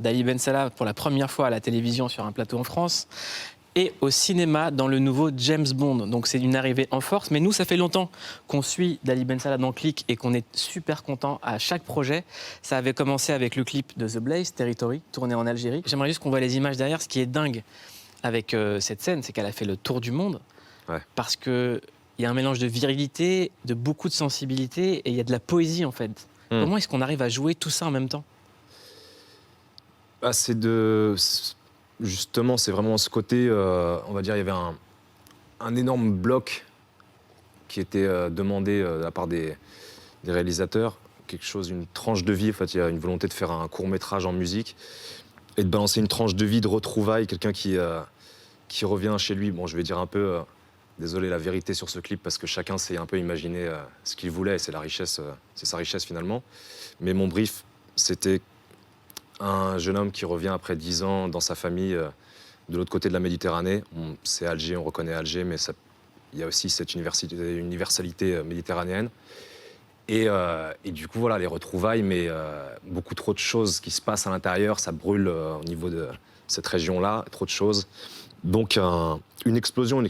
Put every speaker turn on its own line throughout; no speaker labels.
d'Ali Ben Salah pour la première fois à la télévision sur un plateau en France et au cinéma dans le nouveau James Bond. Donc c'est une arrivée en force. Mais nous, ça fait longtemps qu'on suit d'Ali Ben Salah dans Click et qu'on est super content à chaque projet. Ça avait commencé avec le clip de The Blaze, Territory, tourné en Algérie. J'aimerais juste qu'on voit les images derrière. Ce qui est dingue avec cette scène, c'est qu'elle a fait le tour du monde.
Ouais.
Parce qu'il y a un mélange de virilité, de beaucoup de sensibilité et il y a de la poésie en fait. Comment est-ce qu'on arrive à jouer tout ça en même temps?
Bah, justement, c'est vraiment ce côté, on va dire, il y avait un énorme bloc qui était demandé de la part des réalisateurs, quelque chose, une tranche de vie. En fait, il y a une volonté de faire un court-métrage en musique et de balancer une tranche de vie de retrouvailles, quelqu'un qui revient chez lui. Bon, je vais dire un peu, désolé, la vérité sur ce clip, parce que chacun s'est un peu imaginé ce qu'il voulait, et c'est la richesse, c'est sa richesse finalement. Mais mon brief, c'était un jeune homme qui revient après 10 ans dans sa famille de l'autre côté de la Méditerranée. C'est Alger, on reconnaît Alger, mais il y a aussi cette universalité méditerranéenne. Et du coup, voilà, les retrouvailles, mais beaucoup trop de choses qui se passent à l'intérieur, ça brûle au niveau de cette région-là, trop de choses. Donc une explosion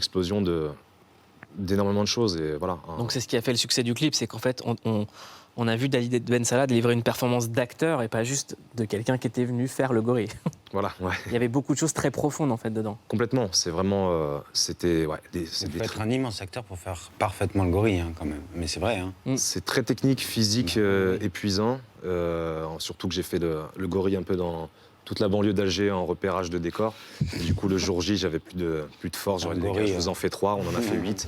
d'énormément de choses. Et voilà,
Donc c'est ce qui a fait le succès du clip, c'est qu'en fait, on a vu Dali Ben Salah délivrer une performance d'acteur et pas juste de quelqu'un qui était venu faire le gorille.
Voilà, ouais.
Il y avait beaucoup de choses très profondes en fait dedans.
Complètement, c'est vraiment, c'était, ouais,
Il faut être un immense acteur pour faire parfaitement le gorille, hein, quand même. Mais c'est vrai, hein.
C'est très technique, physique, épuisant. Surtout que j'ai fait le gorille un peu dans toute la banlieue d'Alger en repérage de décors. Et du coup, le jour J, j'avais plus de force. J'aurais dit, les gars, je vous en fais 3, on en a fait 8.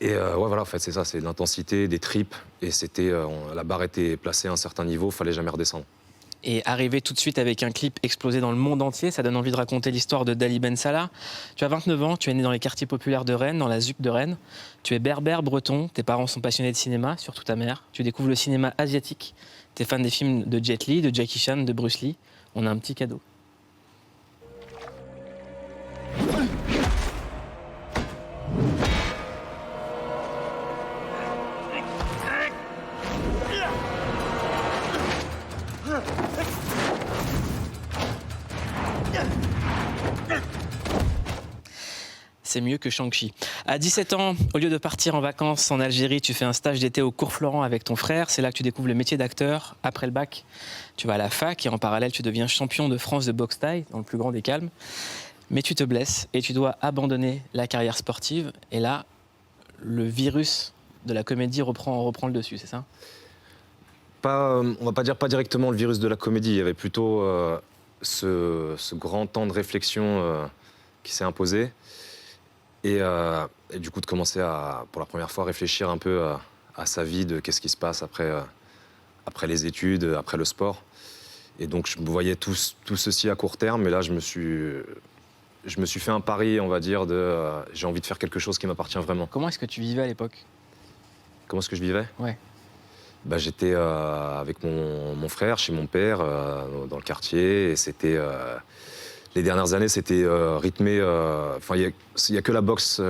Et ouais, voilà, en fait, c'est ça, c'est de l'intensité, des tripes. Et la barre était placée à un certain niveau, fallait jamais redescendre.
Et arriver tout de suite avec un clip explosé dans le monde entier, ça donne envie de raconter l'histoire de Dali Ben Salah. Tu as 29 ans, tu es né dans les quartiers populaires de Rennes, dans la ZUP de Rennes. Tu es berbère, breton, tes parents sont passionnés de cinéma, surtout ta mère. Tu découvres le cinéma asiatique, tu es fan des films de Jet Li, de Jackie Chan, de Bruce Lee. On a un petit cadeau. C'est mieux que Shang-Chi. À 17 ans, au lieu de partir en vacances en Algérie, tu fais un stage d'été au Cours Florent avec ton frère. C'est là que tu découvres le métier d'acteur. Après le bac, tu vas à la fac et en parallèle, tu deviens champion de France de boxe thaï, dans le plus grand des calmes. Mais tu te blesses et tu dois abandonner la carrière sportive. Et là, le virus de la comédie reprend le dessus, c'est ça?
On va pas dire pas directement le virus de la comédie. Il y avait plutôt ce grand temps de réflexion qui s'est imposé. Et du coup, de commencer pour la première fois, réfléchir un peu à sa vie, de qu'est-ce qui se passe après les études, après le sport. Et donc, je me voyais tout ceci à court terme. Et là, je me suis fait un pari, on va dire, j'ai envie de faire quelque chose qui m'appartient vraiment.
Comment est-ce que tu vivais à l'époque?
Comment est-ce que je vivais?
Ouais.
Bah, j'étais avec mon frère, chez mon père, dans le quartier. Et c'était... les dernières années, c'était rythmé. Enfin, il y a que la boxe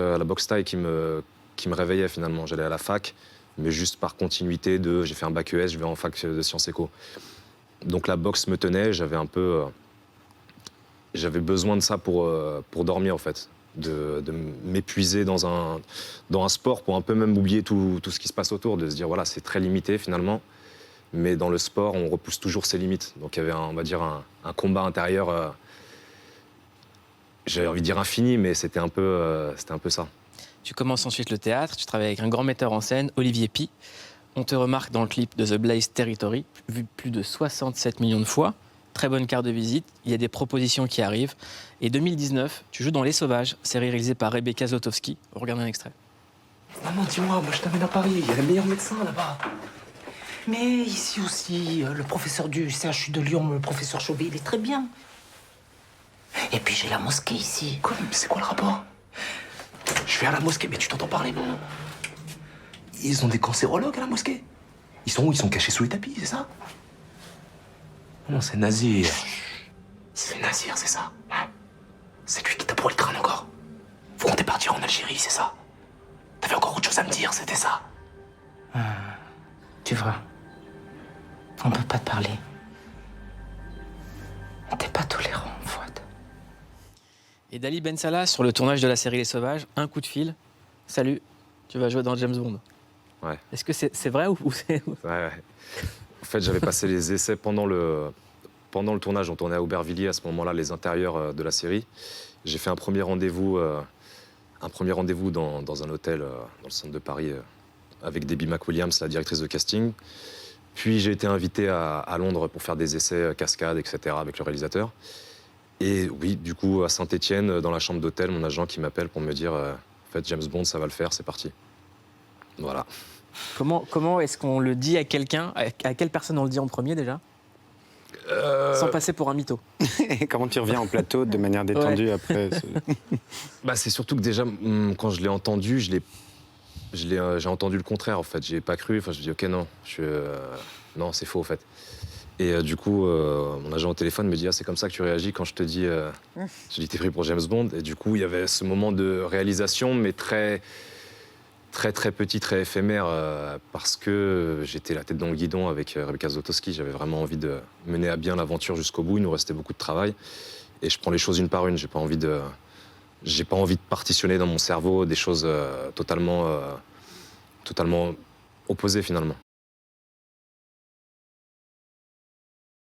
thaï qui me réveillait finalement. J'allais à la fac, mais juste par continuité j'ai fait un bac ES, je vais en fac de sciences éco. Donc la boxe me tenait. J'avais besoin de ça pour dormir en fait, de m'épuiser dans un sport pour un peu même oublier tout ce qui se passe autour, de se dire voilà, c'est très limité finalement. Mais dans le sport, on repousse toujours ses limites. Donc il y avait on va dire un combat intérieur. J'avais envie de dire infini, mais c'était un peu ça.
Tu commences ensuite le théâtre, tu travailles avec un grand metteur en scène, Olivier Py. On te remarque dans le clip de The Blaze Territory, vu plus de 67 millions de fois. Très bonne carte de visite, il y a des propositions qui arrivent. Et 2019, tu joues dans Les Sauvages, série réalisée par Rebecca Zlotowski. Regardez un extrait.
Maman, dis-moi, moi je t'amène à Paris, il y a les meilleurs médecins là-bas. Mais ici aussi, le professeur du CHU de Lyon, le professeur Chauvet, il est très bien. Et puis j'ai la mosquée ici. Quoi? Mais c'est quoi le rapport? Je vais à la mosquée, mais tu t'entends parler, non? Ils ont des cancérologues à la mosquée. Ils sont où? Ils sont cachés sous les tapis, c'est ça? Non, c'est Nazir. C'est Nazir, c'est ça? Hein? C'est lui qui t'a pourri le crâne encore. Vous comptez partir en Algérie, c'est ça? T'avais encore autre chose à me dire, c'était ça?
Tu vois, on peut pas te parler.
Et Dali Ben Salah, sur le tournage de la série Les Sauvages, un coup de fil. Salut, tu vas jouer dans James Bond.
Ouais.
Est-ce que c'est vrai ou c'est...
Ouais. En fait, j'avais passé les essais pendant le tournage. On tournait à Aubervilliers à ce moment-là, les intérieurs de la série. J'ai fait un premier rendez-vous dans un hôtel dans le centre de Paris avec Debbie McWilliams, la directrice de casting. Puis j'ai été invité à Londres pour faire des essais cascades, etc. avec le réalisateur. Et oui, du coup, à Saint-Étienne, dans la chambre d'hôtel, mon agent qui m'appelle pour me dire en fait, James Bond, ça va le faire, c'est parti. Voilà.
Comment est-ce qu'on le dit à quelqu'un? À quelle personne on le dit en premier déjà? Sans passer pour un mytho.
Et comment tu reviens en plateau de manière détendue après
Bah, c'est surtout que déjà, quand je l'ai entendu, j'ai entendu le contraire en fait. J'ai pas cru. Enfin, je me dis ok non, non c'est faux en fait. Et du coup, mon agent au téléphone me dit ah, c'est comme ça que tu réagis quand je te dis, je dis t'es pris pour James Bond. Et du coup, il y avait ce moment de réalisation, mais très petit, très éphémère, parce que j'étais la tête dans le guidon avec Rebecca Zlotowski. J'avais vraiment envie de mener à bien l'aventure jusqu'au bout. Il nous restait beaucoup de travail. Et je prends les choses une par une. J'ai pas envie de partitionner dans mon cerveau des choses totalement opposées finalement.